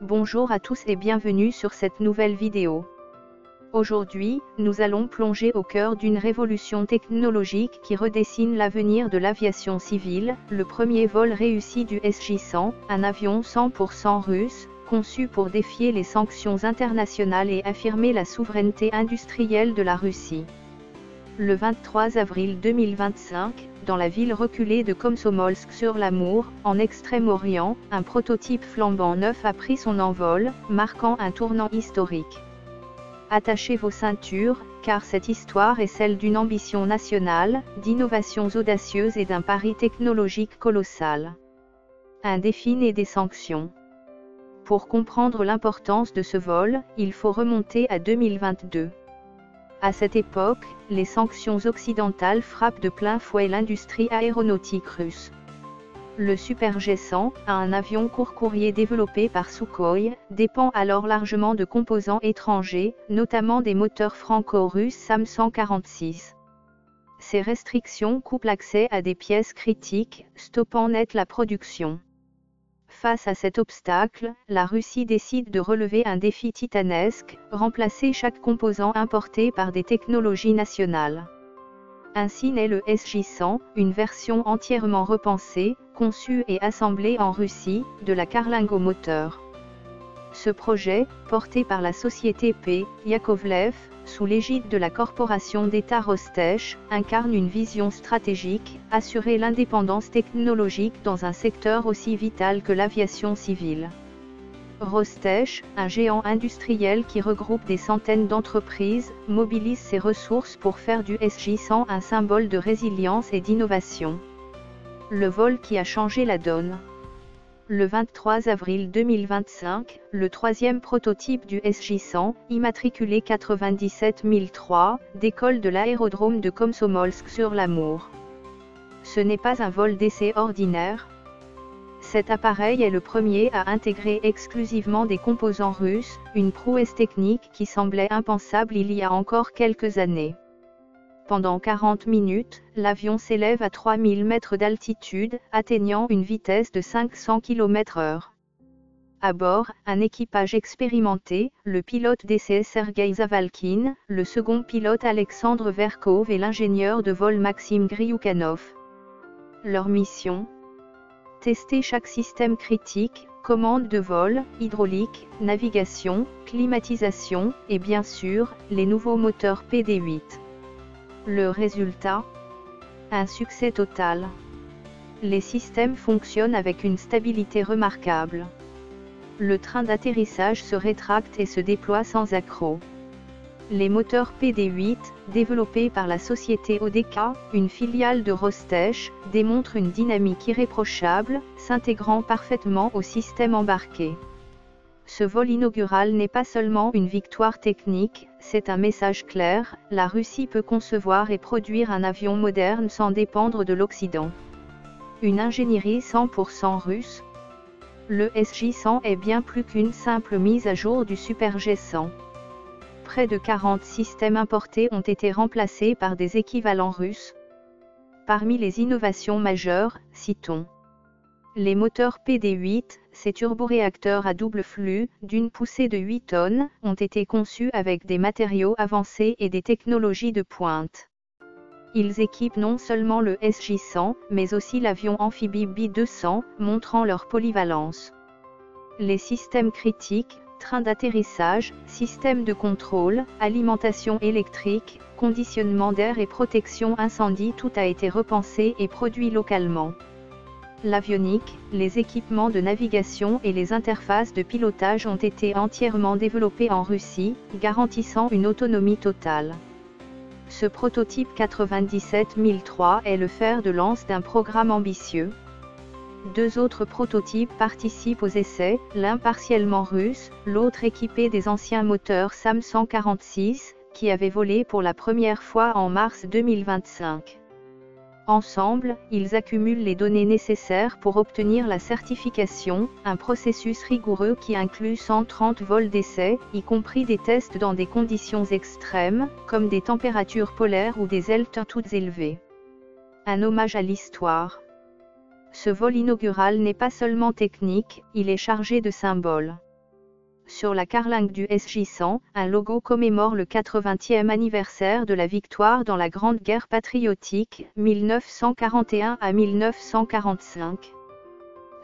Bonjour à tous et bienvenue sur cette nouvelle vidéo. Aujourd'hui, nous allons plonger au cœur d'une révolution technologique qui redessine l'avenir de l'aviation civile, le premier vol réussi du SJ-100, un avion 100% russe, conçu pour défier les sanctions internationales et affirmer la souveraineté industrielle de la Russie. Le 23 avril 2025, dans la ville reculée de Komsomolsk-sur-l'Amour, en Extrême-Orient, un prototype flambant neuf a pris son envol, marquant un tournant historique. Attachez vos ceintures, car cette histoire est celle d'une ambition nationale, d'innovations audacieuses et d'un pari technologique colossal. Un défi né des sanctions. Pour comprendre l'importance de ce vol, il faut remonter à 2022. À cette époque, les sanctions occidentales frappent de plein fouet l'industrie aéronautique russe. Le Super-J-100, un avion court-courrier développé par Sukhoi, dépend alors largement de composants étrangers, notamment des moteurs franco-russes SAM-146. Ces restrictions coupent l'accès à des pièces critiques, stoppant net la production. Face à cet obstacle, la Russie décide de relever un défi titanesque, remplacer chaque composant importé par des technologies nationales. Ainsi naît le SJ-100, une version entièrement repensée, conçue et assemblée en Russie, de la Kharlingo Motor. Ce projet, porté par la société P. Yakovlev, sous l'égide de la corporation d'État Rostech, incarne une vision stratégique, assurer l'indépendance technologique dans un secteur aussi vital que l'aviation civile. Rostech, un géant industriel qui regroupe des centaines d'entreprises, mobilise ses ressources pour faire du SJ-100 un symbole de résilience et d'innovation. Le vol qui a changé la donne. Le 23 avril 2025, le troisième prototype du SJ-100, immatriculé 97003, décolle de l'aérodrome de Komsomolsk-sur-l'Amour. Ce n'est pas un vol d'essai ordinaire. Cet appareil est le premier à intégrer exclusivement des composants russes, une prouesse technique qui semblait impensable il y a encore quelques années. Pendant 40 minutes, l'avion s'élève à 3000 mètres d'altitude, atteignant une vitesse de 500 km/h. À bord, un équipage expérimenté, le pilote d'essai Sergei Zavalkin, le second pilote Alexandre Verkov et l'ingénieur de vol Maxime Grioukanov. Leur mission ? Tester chaque système critique, commande de vol, hydraulique, navigation, climatisation, et bien sûr, les nouveaux moteurs PD8. Le résultat ? Un succès total. Les systèmes fonctionnent avec une stabilité remarquable. Le train d'atterrissage se rétracte et se déploie sans accroc. Les moteurs PD8, développés par la société ODK, une filiale de Rostech, démontrent une dynamique irréprochable, s'intégrant parfaitement au système embarqué. Ce vol inaugural n'est pas seulement une victoire technique, c'est un message clair, la Russie peut concevoir et produire un avion moderne sans dépendre de l'Occident. Une ingénierie 100% russe. Le SJ-100 est bien plus qu'une simple mise à jour du Super-J-100. Près de 40 systèmes importés ont été remplacés par des équivalents russes. Parmi les innovations majeures, citons les moteurs PD8, ces turboréacteurs à double flux, d'une poussée de 8 tonnes, ont été conçus avec des matériaux avancés et des technologies de pointe. Ils équipent non seulement le SJ-100, mais aussi l'avion amphibie B-200, montrant leur polyvalence. Les systèmes critiques, train d'atterrissage, système de contrôle, alimentation électrique, conditionnement d'air et protection incendie, tout a été repensé et produit localement. L'avionique, les équipements de navigation et les interfaces de pilotage ont été entièrement développés en Russie, garantissant une autonomie totale. Ce prototype 97003 est le fer de lance d'un programme ambitieux. Deux autres prototypes participent aux essais, l'un partiellement russe, l'autre équipé des anciens moteurs SAM-146, qui avaient volé pour la première fois en mars 2025. Ensemble, ils accumulent les données nécessaires pour obtenir la certification, un processus rigoureux qui inclut 130 vols d'essai, y compris des tests dans des conditions extrêmes, comme des températures polaires ou des altitudes élevées. Un hommage à l'histoire. Ce vol inaugural n'est pas seulement technique, il est chargé de symboles. sur la carlingue du SJ-100, un logo commémore le 80e anniversaire de la victoire dans la Grande Guerre patriotique, 1941 à 1945.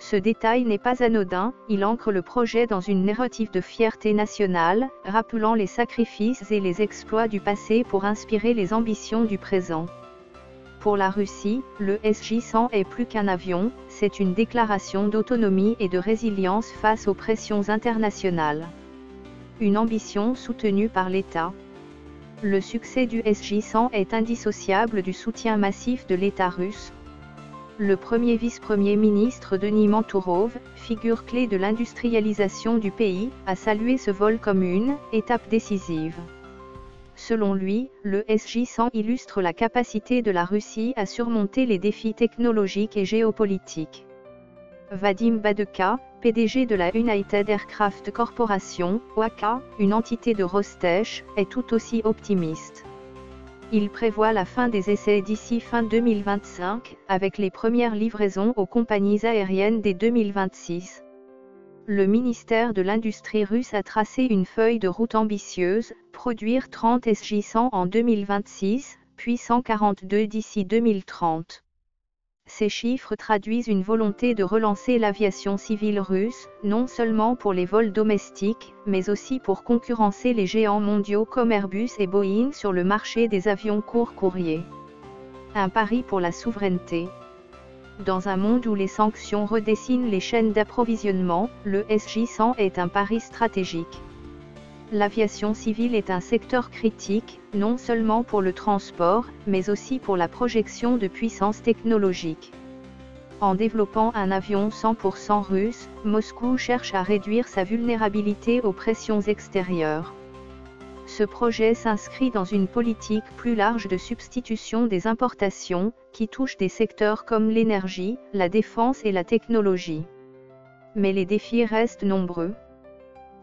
Ce détail n'est pas anodin, il ancre le projet dans une narrative de fierté nationale, rappelant les sacrifices et les exploits du passé pour inspirer les ambitions du présent. Pour la Russie, le SJ-100 est plus qu'un avion, c'est une déclaration d'autonomie et de résilience face aux pressions internationales. Une ambition soutenue par l'État. Le succès du SJ-100 est indissociable du soutien massif de l'État russe. Le premier vice-premier ministre Denis Mantourov, figure clé de l'industrialisation du pays, a salué ce vol comme une étape décisive. Selon lui, le SJ-100 illustre la capacité de la Russie à surmonter les défis technologiques et géopolitiques. Vadim Badeka, PDG de la United Aircraft Corporation, OAK, une entité de Rostech, est tout aussi optimiste. Il prévoit la fin des essais d'ici fin 2025, avec les premières livraisons aux compagnies aériennes dès 2026. Le ministère de l'Industrie russe a tracé une feuille de route ambitieuse, produire 30 SJ-100 en 2026, puis 142 d'ici 2030. Ces chiffres traduisent une volonté de relancer l'aviation civile russe, non seulement pour les vols domestiques, mais aussi pour concurrencer les géants mondiaux comme Airbus et Boeing sur le marché des avions court courrier. Un pari pour la souveraineté. Dans un monde où les sanctions redessinent les chaînes d'approvisionnement, le SJ-100 est un pari stratégique. L'aviation civile est un secteur critique, non seulement pour le transport, mais aussi pour la projection de puissance technologique. En développant un avion 100% russe, Moscou cherche à réduire sa vulnérabilité aux pressions extérieures. Ce projet s'inscrit dans une politique plus large de substitution des importations, qui touche des secteurs comme l'énergie, la défense et la technologie. Mais les défis restent nombreux.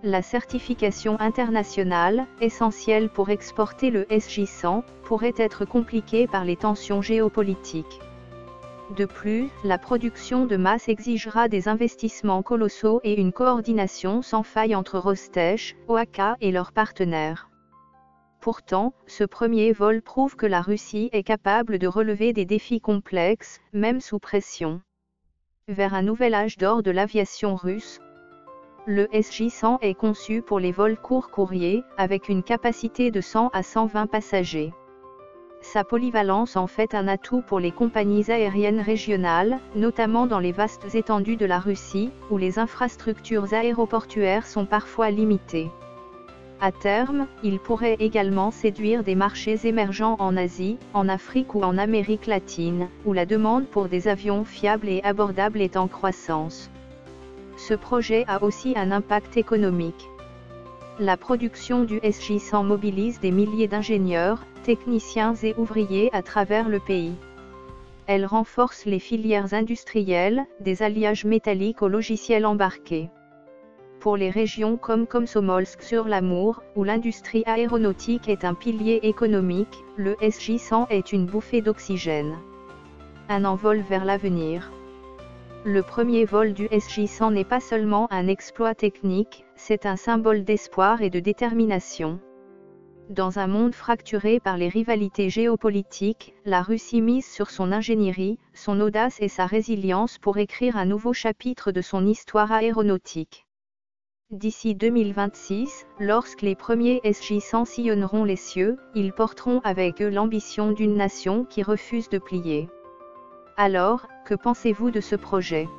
La certification internationale, essentielle pour exporter le SJ-100, pourrait être compliquée par les tensions géopolitiques. De plus, la production de masse exigera des investissements colossaux et une coordination sans faille entre Rostech, OAK et leurs partenaires. Pourtant, ce premier vol prouve que la Russie est capable de relever des défis complexes, même sous pression. Vers un nouvel âge d'or de l'aviation russe. Le SJ-100 est conçu pour les vols court courrier, avec une capacité de 100 à 120 passagers. Sa polyvalence en fait un atout pour les compagnies aériennes régionales, notamment dans les vastes étendues de la Russie, où les infrastructures aéroportuaires sont parfois limitées. À terme, il pourrait également séduire des marchés émergents en Asie, en Afrique ou en Amérique latine, où la demande pour des avions fiables et abordables est en croissance. Ce projet a aussi un impact économique. La production du SJ-100 mobilise des milliers d'ingénieurs, techniciens et ouvriers à travers le pays. Elle renforce les filières industrielles, des alliages métalliques aux logiciels embarqués. Pour les régions comme Komsomolsk-sur-l'Amour, où l'industrie aéronautique est un pilier économique, le SJ-100 est une bouffée d'oxygène. Un envol vers l'avenir. Le premier vol du SJ-100 n'est pas seulement un exploit technique, c'est un symbole d'espoir et de détermination. Dans un monde fracturé par les rivalités géopolitiques, la Russie mise sur son ingénierie, son audace et sa résilience pour écrire un nouveau chapitre de son histoire aéronautique. D'ici 2026, lorsque les premiers SJ-100 sillonneront les cieux, ils porteront avec eux l'ambition d'une nation qui refuse de plier. Alors, que pensez-vous de ce projet ?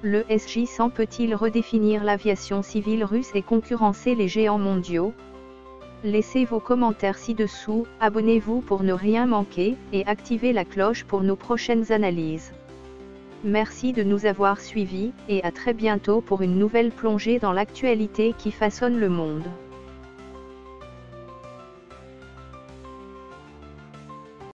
Le SJ-100 peut-il redéfinir l'aviation civile russe et concurrencer les géants mondiaux ? Laissez vos commentaires ci-dessous, abonnez-vous pour ne rien manquer, et activez la cloche pour nos prochaines analyses. Merci de nous avoir suivis, et à très bientôt pour une nouvelle plongée dans l'actualité qui façonne le monde.